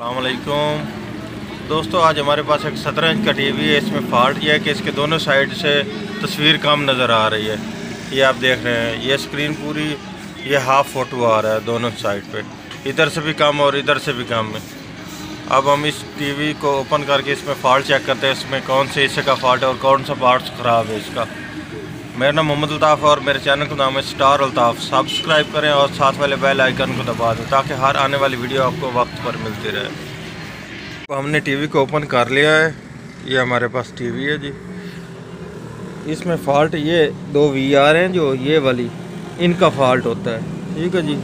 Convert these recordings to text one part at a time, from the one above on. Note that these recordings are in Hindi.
अस्सलाम वालेकुम दोस्तों, आज हमारे पास एक 17 इंच का टीवी है। इसमें फॉल्ट यह है कि इसके दोनों साइड से तस्वीर कम नज़र आ रही है। ये आप देख रहे हैं, ये स्क्रीन पूरी ये हाफ फोटो आ रहा है दोनों साइड पे, इधर से भी कम और इधर से भी कम है। अब हम इस टीवी को ओपन करके इसमें फॉल्ट चेक करते हैं, इसमें कौन से हिस्से का फॉल्ट है और कौन सा पार्ट्स ख़राब है इसका। मेरा नाम मोहम्मद अल्ताफ़ और मेरे चैनल का नाम है स्टार अल्ताफ़। सब्सक्राइब करें और साथ वाले बेल आइकन को दबा दें ताकि हर आने वाली वीडियो आपको वक्त पर मिलती रहे। तो हमने टीवी को ओपन कर लिया है। ये हमारे पास टीवी है जी। इसमें फ़ॉल्ट ये दो VR हैं, जो ये वाली इनका फ़ॉल्ट होता है। ठीक है जी,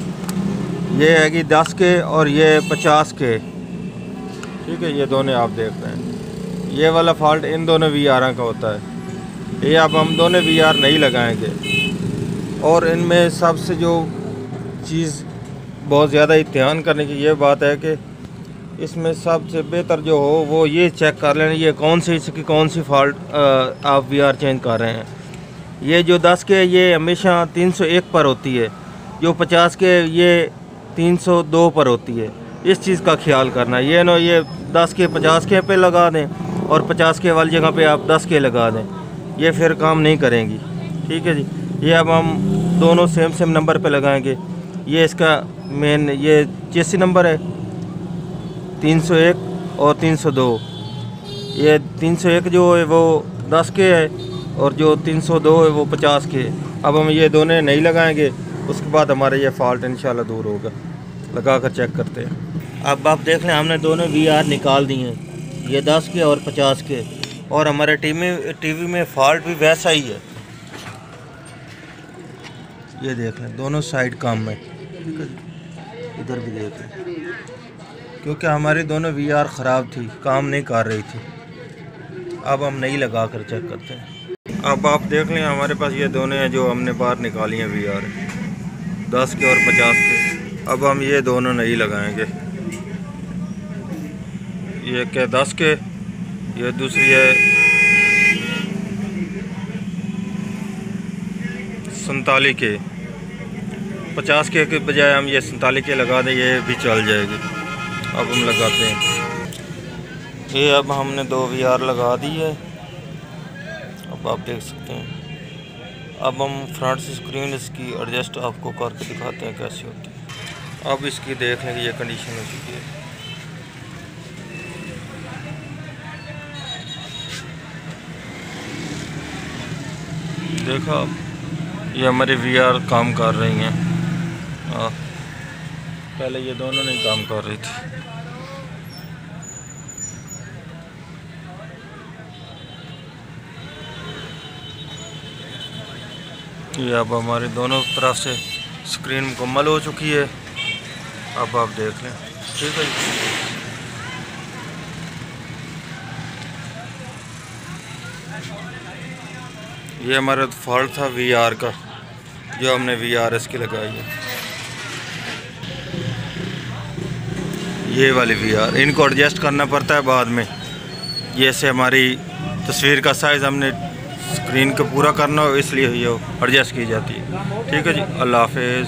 ये है कि 10 के और ये 50 के। ठीक है, ये दोनों आप देख रहे हैं। ये वाला फ़ॉल्ट इन दोनों VR का होता है। ये अब हम दोनों VR नहीं लगाएंगे। और इनमें सबसे जो चीज़ बहुत ज़्यादा ही ध्यान करने की ये बात है कि इसमें सबसे बेहतर जो हो वो ये चेक कर लेना ये कौन सी इसकी कौन सी फॉल्ट आप VR चेंज कर रहे हैं। ये जो 10 के ये हमेशा 301 पर होती है, जो 50 के ये 302 पर होती है। इस चीज़ का ख्याल करना, ये ना ये 10 के 50 के पे लगा दें और 50 के वाली जगह पे आप 10 के लगा दें, ये फिर काम नहीं करेंगी। ठीक है जी, ये अब हम दोनों सेम नंबर पे लगाएंगे। ये इसका मेन ये चेसी नंबर है 301 और 302। ये 301 जो है वो 10 के है और जो 302 है वो 50 के है। अब हम ये दोनों नहीं लगाएंगे, उसके बाद हमारा ये फॉल्ट इंशाल्लाह दूर होगा। लगा कर चेक करते हैं। अब आप देख लें, हमने दोनों VR निकाल दिए हैं, ये 10 के और 50 के, और हमारे टीवी में फॉल्ट भी वैसा ही है। ये देख लें, दोनों साइड कम है। ठीक है, इधर भी देख लें, क्योंकि हमारी दोनों VR ख़राब थी, काम नहीं कर रही थी। अब हम नहीं लगा कर चेक करते हैं। अब आप देख लें, हमारे पास ये दोनों हैं जो हमने बाहर निकाली हैं VR 10 के और 50 के। अब हम ये दोनों नहीं लगाएंगे। ये क्या 10 के, ये दूसरी है 47 के। 50 के बजाय हम ये 47 के लगा दें, ये भी चल जाएगी। अब हम लगाते हैं ये। अब हमने 2 VR लगा दी है। अब आप देख सकते हैं। अब हम फ्रंट से स्क्रीन इसकी एडजस्ट आपको करके दिखाते हैं कैसी होती है। अब इसकी देख लें कि ये कंडीशन हो चुकी है। देखो, ये हमारी VR काम कर रही हैं। पहले ये दोनों नहीं काम कर रही थी। ये अब हमारी दोनों तरफ से स्क्रीन मुकम्मल हो चुकी है। अब आप देख लें। ठीक है, ये हमारा फॉल्ट था VR का, जो हमने VR इसकी लगाई है। ये वाली VR इनको एडजस्ट करना पड़ता है बाद में। ये से हमारी तस्वीर का साइज़ हमने स्क्रीन को पूरा करना हो, इसलिए ये एडजस्ट की जाती है। ठीक है जी, अल्लाह हाफिज़।